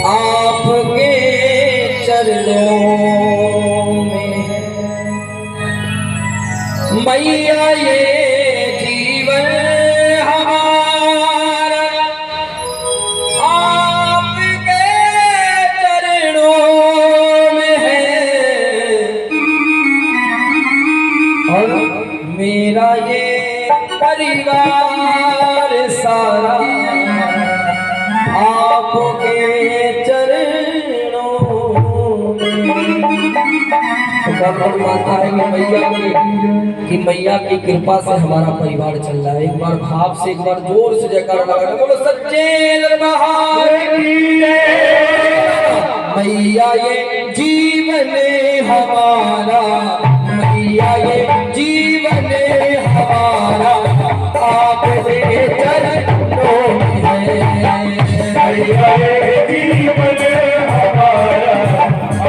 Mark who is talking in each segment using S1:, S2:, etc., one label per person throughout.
S1: आपके चरणों में मैया ये जीवन हमारा आपके चरणों में है और मेरा ये परिवार सारा आपके चरणों में। मानता है कि मैया की कृपा से हमारा परिवार चल रहा है। एक बार भाव से, एक बार जोर से जयकारा लगाना, बोलो सच्चे दरबार की जय। मैया ये जीवन हमारा, मैया ये जीवन हमारा आपके चरणों में है। मैया ये जीवन हमारा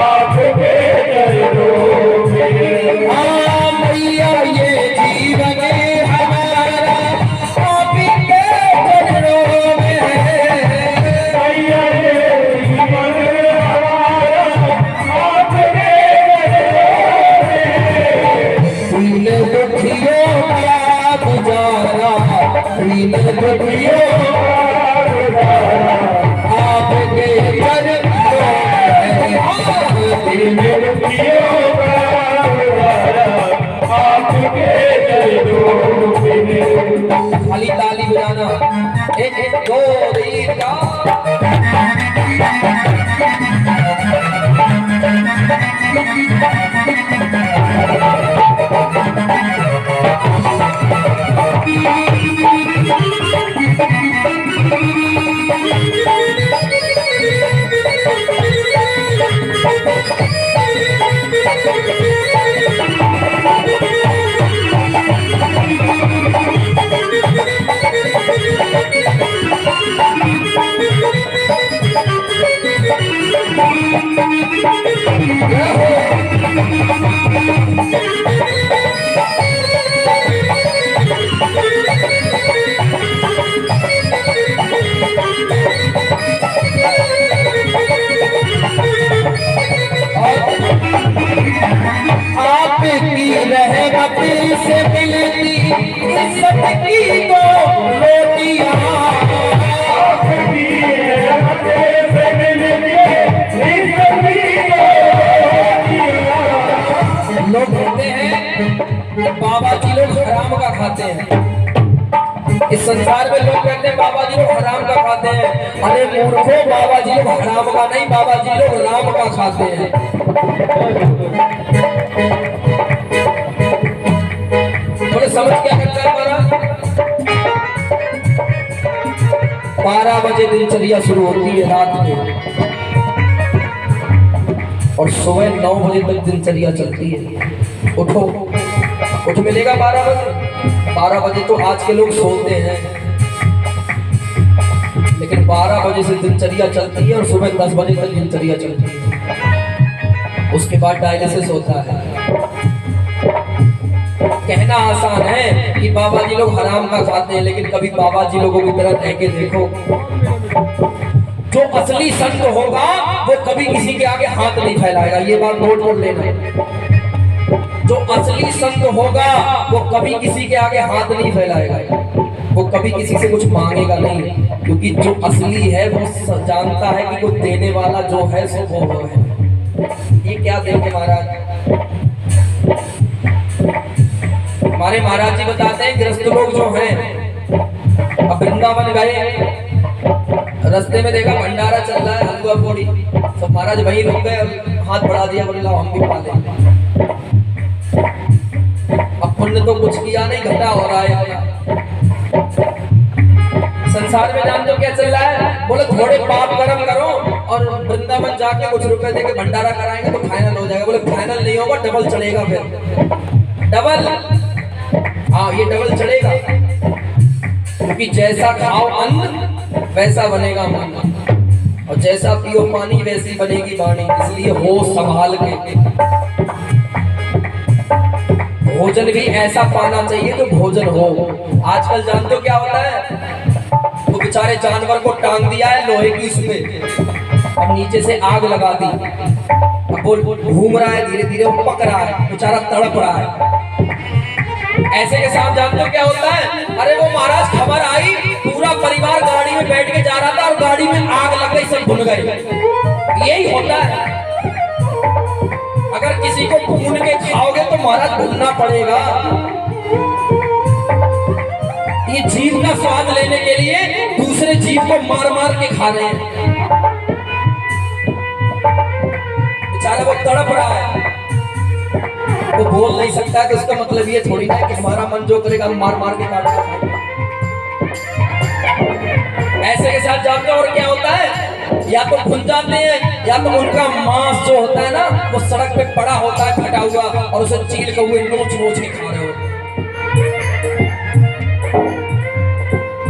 S1: आपके चरणों में। हाँ मैया ये जीवन हमारा आपके चरणों में है। मैया ये जीवन हमारा आपके चरणों में। दीन दुखियों का गुजारा, दीन दुखियों आपके चरणों में। खाली ताली बजाना, एक दो तीन आपकी रहमत से मिलती इज्जत की तो रोटियां, आपकी रहमत से मिलती इज्जत की तो रोटियां। लोग कहते हैं कि बाबा जी लोग हराम का खाते हैं। इस संसार में लोग कहते हैं बाबा जी लोग हराम का खाते हैं। अरे मूर्खों, बाबा जी लोग हराम का नहीं, बाबा जी लोग राम का खाते हैं। थोड़े समझ क्या करता है हमारा। 12 बजे दिनचर्या शुरू होती है रात में और सुबह 9 बजे तक दिनचर्या चलती है। उठो, उठ मिलेगा 12 बजे। 12 बजे तो आज के लोग सोते हैं, लेकिन 12 बजे से दिनचर्या चलती है और सुबह 10 बजे तक दिनचर्या चलती है। उसके बाद डायलिसिस होता है। कहना आसान है कि बाबा जी लोग हराम का खाते हैं, लेकिन कभी बाबा जी लोगों की तरह कह के देखो। जो असली संत होगा वो कभी किसी के आगे हाथ नहीं फैलाएगा। ये बात नोट कर लेना। जो असली संत होगा वो कभी किसी के आगे हाथ नहीं फैलाएगा, वो कभी किसी से कुछ मांगेगा नहीं, क्योंकि जो असली है वो जानता है कि वो देने वाला जो है सो वो है। ये क्या देंगे महाराज? हमारे महाराज जी बताते हैं गृहस्थ लोग जो हैं, अब वृंदावन गए, रास्ते में देखा भंडारा चल रहा है, हलवा पूड़ी, सब महाराज वहीं रुक गए, हाथ बढ़ा दिया, बोले हम भी खा लेंगे। अब पुण्य तो कुछ किया नहीं, घटा हो रहा है। संसार में जान दो क्या चल रहा है, बोले थोड़े पाप कर्म करो और वृंदावन जाके कुछ रुपए देके भंडारा कराएंगे तो फाइनल हो जाएगा। बोले फाइनल नहीं होगा, डबल चलेगा, फिर डबल। हाँ, ये डबल चलेगा, क्योंकि जैसा खाओ अन्न वैसा बनेगा मन, और जैसा पियो पानी वैसी बनेगी वाणी। इसलिए होश संभाल के भोजन भी ऐसा पाना चाहिए तो भोजन हो। आजकल जानते हो क्या होता है, वो बेचारे जानवर को टांग दिया है लोहे की उसमें, अब नीचे से आग लगा दी, अब वो घूम रहा है, धीरे धीरे वो पक रहा है, बेचारा तड़प रहा है। ऐसे के साथ जानते हो क्या होता है? अरे वो महाराज खबर आई, पूरा परिवार गाड़ी में बैठ के जा रहा था और गाड़ी में आग लग गई, सब भुन गए। यही होता है, अगर किसी को भून के खाओगे तो महाराज भूनना पड़ेगा। ये जीव का स्वाद लेने के लिए दूसरे जीव को मार मार के खा रहे हैं। बेचारा वो तड़प रहा है, वो बोल नहीं सकता है, तो उसका मतलब ये थोड़ी ना कि हमारा मन जो करेगा हम मार मार के काटेगा। ऐसे के साथ जानते हो और क्या होता है? या तो भून जाते हैं या तो उनका मांस जो होता है ना वो सड़क पे पड़ा होता है फटा हुआ, और उसे चीर के हुए नोच नोच के खा रहे होते हैं।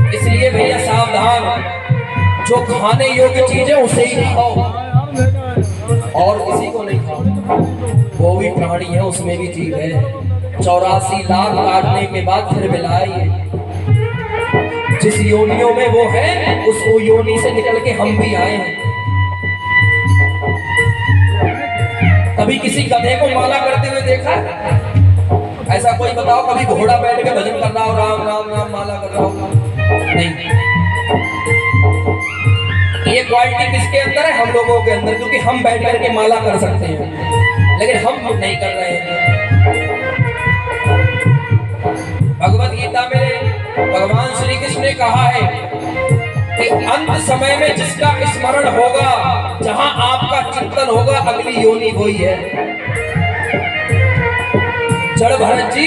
S1: इसलिए भैया सावधान, जो खाने योग्य चीजें उसे ही खाओ और किसी को नहीं खाओ। वो भी प्राणी है, उसमें भी जीव है। 84 लाख काटने के बाद फिर मिलाए, जिस योनियों में वो है उस योनि से निकल के हम भी आए हैं। कभी किसी गधे को माला करते हुए देखा है? ऐसा कोई बताओ, कभी घोड़ा बैठ के भजन कर रहा हो, राम राम राम माला कर रहा हो? नहीं। ये क्वालिटी किसके अंदर है? हम लोगों के अंदर, क्योंकि हम बैठ करके माला कर सकते हैं, लेकिन हम नहीं कर रहे हैं। भगवत गीता में भगवान श्री कृष्ण ने कहा है कि अंत समय में जिसका स्मरण होगा, जहां आपका चिंतन होगा, अगली योनि वही है। जड़ भरत जी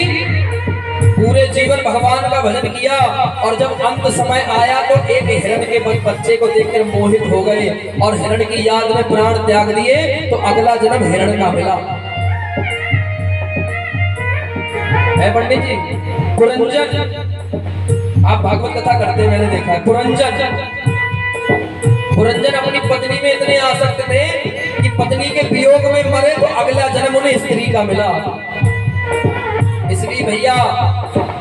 S1: पूरे जीवन भगवान का भजन किया, और जब अंत समय आया तो एक हिरण के बच्चे को देखकर मोहित हो गए और हिरण की याद में प्राण त्याग दिए, तो अगला जन्म हिरण का मिला है। पंडित जी, पुरंजन, आप भागवत कथा करते हैं, मैंने देखा है। पुरंजन अपनी पत्नी में इतने आसक्त थे कि पत्नी के वियोग में मरे तो अगला जन्म उन्हें स्त्री का मिला। इसलिए भैया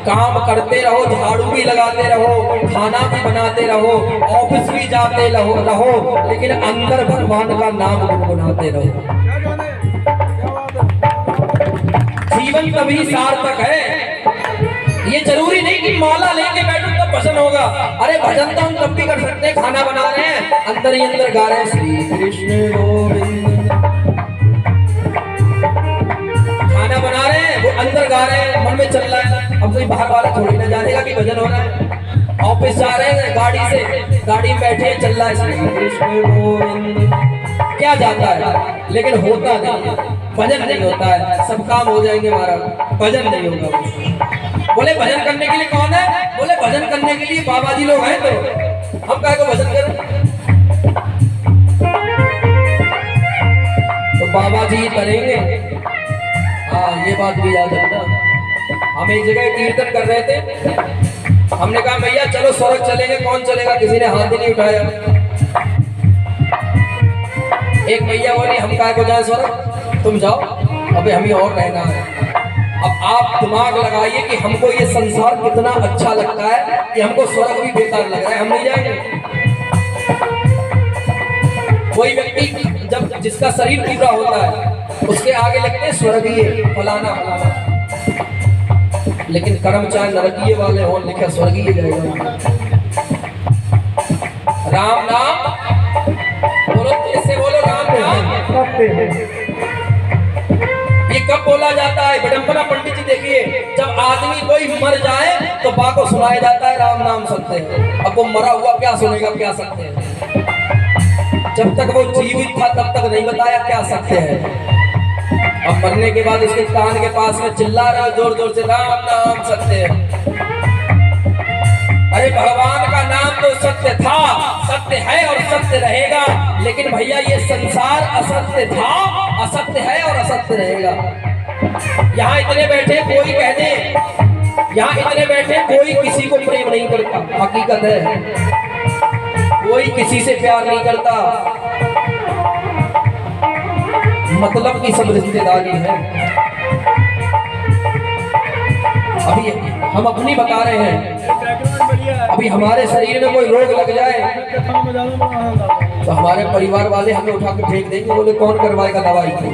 S1: काम करते रहो, झाड़ू भी लगाते रहो, खाना भी बनाते रहो, ऑफिस भी जाते रहो, लेकिन अंदर भगवान का नाम गुनगुनाते रहो। जीवन तभी सार्थक है। ये जरूरी नहीं कि माला लेके बैठो तो भजन होगा। अरे भजन तो हम तब भी कर सकते हैं, खाना बना रहे हैं, अंदर ही अंदर गा रहे हैं श्री कृष्ण गोविंद, खाना बना रहे हैं, वो अंदर गा रहे हैं, मन में चल रहा है। अब कोई बाहर वाला थोड़ी ना जानेगा कि भजन हो रहा है। ऑफिस जा रहे हैं, गाड़ी से गाड़ी में बैठे चल रहा है श्री कृष्ण गोविंद, क्या जाता है, लेकिन होता नहीं, भजन नहीं होता है। सब काम हो जाएंगे महाराज, भजन नहीं होगा। बोले भजन करने के लिए कौन है? बोले भजन करने के लिए बाबा जी लोग हैं, तो हम काहे को भजन करें? तो बाबा जी करेंगे। हाँ, ये बात भी याद रखना। हम एक जगह कीर्तन कर रहे थे, हमने कहा भैया चलो स्वर्ग चलेंगे, कौन चलेगा? किसी ने हाथ ही नहीं उठाया। एक भैया बोली हम काहे को जाए स्वर्ग, तुम जाओ, अबे हमें और रहना है। अब आप दिमाग लगाइए कि हमको ये संसार कितना अच्छा लगता है कि हमको स्वर्ग भी बेकार लग रहा है, हम नहीं जाएंगे। कोई व्यक्ति जब जिसका शरीर पूरा होता है उसके आगे लगते हैं स्वर्गीय फलाना फलाना, लेकिन कर्म चाहे नरकीय वाले हो, लिखा स्वर्गीय जाएगा। राम नाम बोलो, इससे बोलो राम नाम। ये कब बोला जाता है? विडंबना पंडित जी देखिए, जब आदमी कोई मर जाए तो बा को सुनाया जाता है राम नाम सत्य है। अब वो मरा हुआ क्या सुनेगा, क्या सत्य है? जब तक वो जीवित था तब तक नहीं बताया क्या सत्य है। अब मरने के बाद उसके कान के पास में चिल्ला रहा है जोर जोर से राम नाम सत्य है। अरे भगवान का नाम तो सत्य था, सत्य है और सत्य रहेगा, लेकिन भैया ये संसार असत्य था, असत्य है और असत्य रहेगा। यहाँ इतने बैठे कोई कह दे, यहाँ इतने बैठे कोई किसी को प्रेम नहीं करता, हकीकत है, कोई किसी से प्यार नहीं करता, मतलब की सब रिश्तेदारी है। अभी हम अपनी बता रहे हैं, अभी हमारे शरीर में कोई रोग लग जाए तो हमारे परिवार वाले हमें उठा के फेंक देंगे, बोले कौन करवाएगा दवाई को।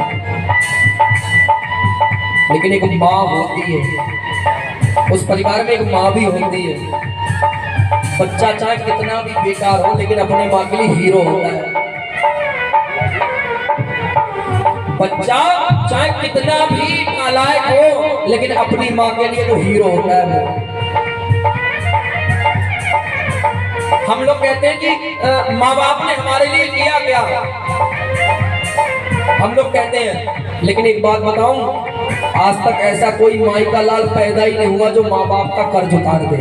S1: लेकिन एक माँ होती है, उस परिवार में एक माँ भी होती है। बच्चा चाहे कितना भी बेकार हो लेकिन अपनी माँ के लिए हीरो होता है। बच्चा चाहे कितना भी नालायक हो लेकिन अपनी माँ के लिए तो हीरो होता है वो। हम लोग कहते हैं कि माँ बाप ने हमारे लिए किया क्या, हम लोग कहते हैं, लेकिन एक बात बताऊं, आज तक ऐसा कोई माई का लाल पैदा ही नहीं हुआ जो माँ बाप का कर्ज उतार दे।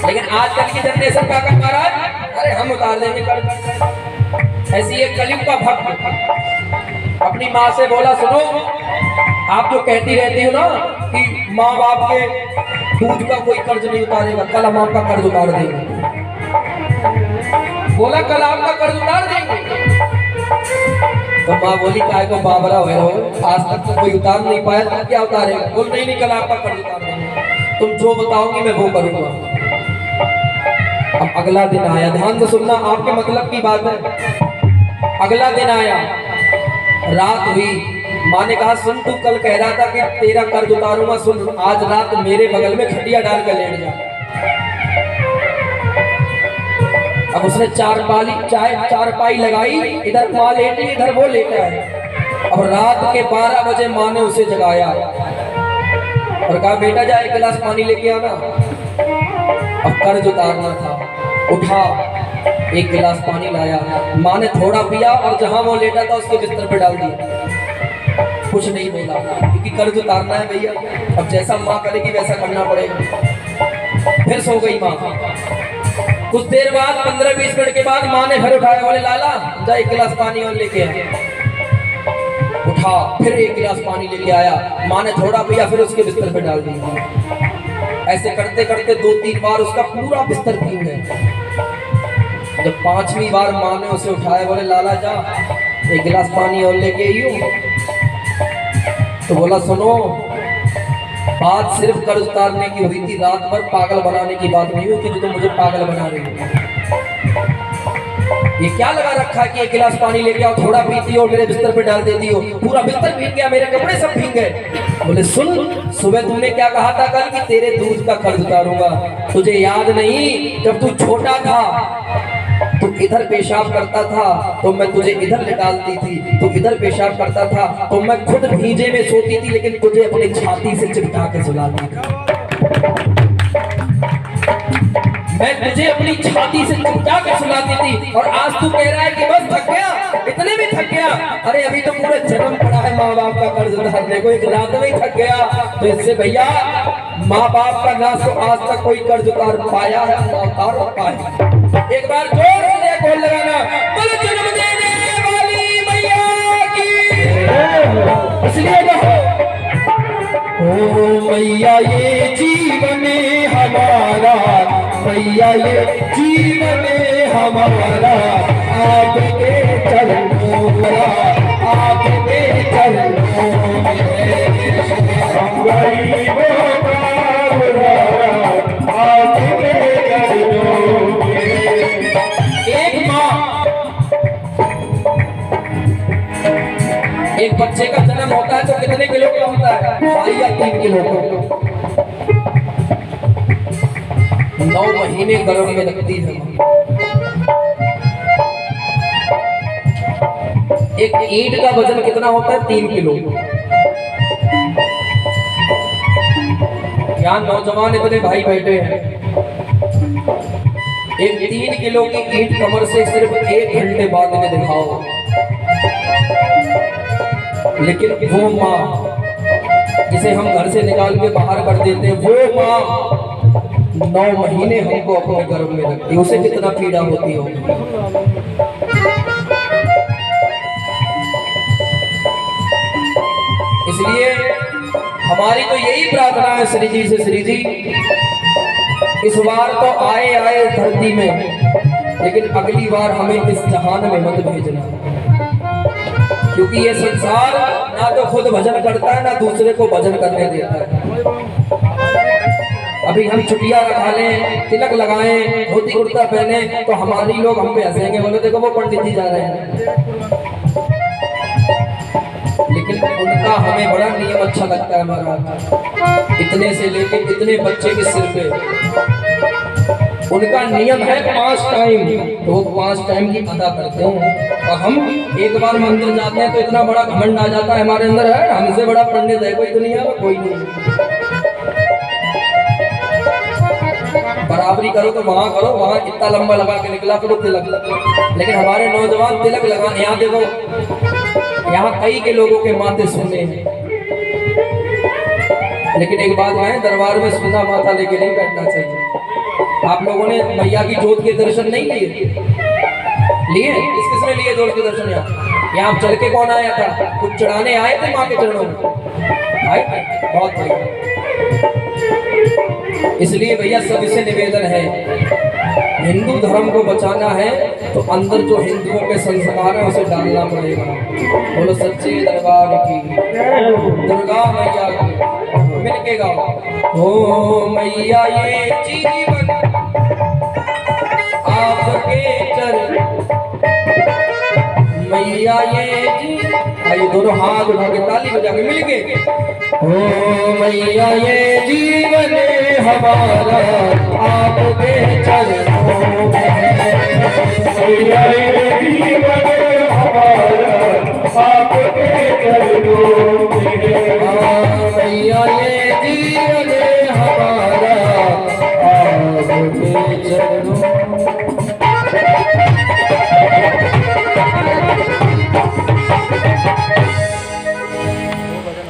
S1: लेकिन आजकल की जनरेशन क्या कर पा रहा है, अरे हम उतार देंगे कर्ज। ऐसी एक कलयुग का भक्त अपनी माँ से बोला, सुनो आप जो कहती रहती हो ना कि माँ बाप के दूध का कोई कर्ज नहीं उतारेगा, कल हम आपका कर्ज उतार देंगे। बोला कल आपका कर्ज उतार देंगे। तो माँ बोली काय को बाबरा हुए हो, आज तक तो कोई उतार नहीं पाया, तो क्या उतारेगा। बोल नहीं कल आपका कर्ज उतार देंगे, तुम जो बताओगी मैं वो करूंगा। अब अगला दिन आया, ध्यान से सुनना, आपके मतलब की बात है। अगला दिन आया, रात हुई, माँ ने कहा सुन तू कल कह रहा था कि तेरा कर्ज उतारूंगा, सुन आज रात मेरे बगल में खटिया डाल कर लेट जा। अब उसने चारपाई लगाई, इधर माँ लेटी इधर वो लेटा है। अब रात के 12 बजे माँ ने उसे जगाया और कहा बेटा जा एक गिलास पानी लेके आना। अब कर्ज उतारना था, उठा एक गिलास पानी लाया, माँ ने थोड़ा पिया और जहां वो लेटा था उसके बिस्तर पे डाल दिया। कुछ नहीं बोला क्योंकि कर्ज उतारना है भैया, अब जैसा माँ करेगी वैसा करना पड़ेगा। फिर सो गई माँ। कुछ देर बाद 15-20 मिनट के बाद माँ ने फिर उठाया, बोले लाला जा एक गिलास पानी और लेके आया। उठा फिर एक गिलास पानी लेके आया, माँ ने थोड़ा पिया फिर उसके बिस्तर पे डाल दिया। ऐसे करते करते 2-3 बार उसका पूरा बिस्तर पी गए। जब 5वीं बार माँ ने उसे उठाया, बोले लाला जा एक गिलास पानी और लेके आई हूँ। तो बोला सुनो, बात सिर्फ कर्ज उतारने की हुई थी, रात भर पागल बनाने की बात नहीं हुई थी जो तुम मुझे पागल बना रही हो। ये क्या लगा रखा है कि एक गिलास पानी लेके आओ, थोड़ा पीती हो मेरे बिस्तर पे डाल देती हो, पूरा बिस्तर भीग गया, मेरे कपड़े सब भीग गए। बोले सुन, सुबह तुमने क्या कहा था कल कि तेरे दूध का कर्ज उतारूंगा, तुझे याद नहीं जब तू छोटा था तू इधर पेशाब करता था तो मैं तुझे इधर निकालती थी, तू इधर पेशाब करता था तो मैं खुद भीजे में सोती थी लेकिन तुझे अपनी छाती से चिपका के सुलाती थी। मैं तुझे अपनी छाती से चिपका के सुलाती थी और आज तू कह रहा है कि बस थक गया, इतने में थक गया। अरे अभी तो पूरा जन्म पड़ा है माँ बाप का कर्ज उतारने को, एक रात में थक गया। तो इससे भैया माँ बाप का ना तो आज तक कोई कर्ज उतार पाया है, उतार पाया। एक बार जोर से बोल लगाना, बोलो जन्म देने वाली मैया की। इसलिए ओ मैया ये जीवन हमारा, मैया ये जीवन हमारा, आपके चरणों में, आपके चरणों में एक बच्चे का जन्म होता है तो कितने किलो का होता है, 2 या 3 किलो का। 9 महीने गर्भ में रखती है। एक ईंट का वजन कितना होता है, 3 किलो। यहाँ नौजवान इतने भाई बैठे हैं, एक 3 किलो की ईंट कमर से सिर्फ 1 घंटे बाद में दिखाओ, लेकिन वो माँ जिसे हम घर से निकाल के बाहर कर देते हैं, वो माँ 9 महीने हमको अपने गर्भ में रखती है, उसे कितना पीड़ा होती होगी। इसलिए हमारी तो यही प्रार्थना है श्री जी से, श्री जी इस बार तो आए धरती में, लेकिन अगली बार हमें इस जहान में मत भेजना, क्योंकि ये संसार ना तो खुद भजन करता है ना दूसरे को भजन करने देता है। अभी हम छुट्टियां रखा लें, तिलक लगाएं, धोती कुर्ता पहने तो हमारी लोग हम पे हंसेंगे, बोले देखो वो पंडित जी जा रहे हैं। लेकिन उनका हमें बड़ा नियम अच्छा लगता है महाराज। इतने से लेके इतने बच्चे के सिर पे उनका नियम है 5 टाइम, तो वो 5 टाइम की अदा करते हैं। और हम एक बार मंदिर जाते हैं तो इतना बड़ा घमंड आ जाता है हमारे अंदर, है हमसे बड़ा पंडित है कोई दुनिया में कोई नहीं। बराबरी करो तो वहां करो, वहां इतना लंबा लगा के निकला करो तिलक। लेकिन हमारे नौजवान तिलक लगा, यहाँ देखो यहाँ कई के लोगों के माथे सुने हैं। लेकिन एक बात है, दरबार में सुना माथा लेके नहीं बैठना चाहिए। आप लोगों ने मैया की जोत के दर्शन नहीं लिए? किसने लिए जोत के दर्शन? यहाँ चल के कौन आया था? कुछ चढ़ाने आए थे माँ के चरणों में? आए? बहुत बढ़िया। इसलिए भैया सबसे निवेदन है, हिंदू धर्म को बचाना है तो अंदर जो हिंदुओं के संस्कार है उसे डालना पड़ेगा। बोलो सच्चे दरबार की, दुर्गा मैया की, मिलके गाओ। ओ मैया ये जीवन आपके चरण, मैया ये जीवन, आइए दोनों हाथ उठा के ताली बजा के मिलके। ओ मैया ये जीवन हमारा आपके चरणों में, मैया ये जीवन हमारा आपके चरणों में।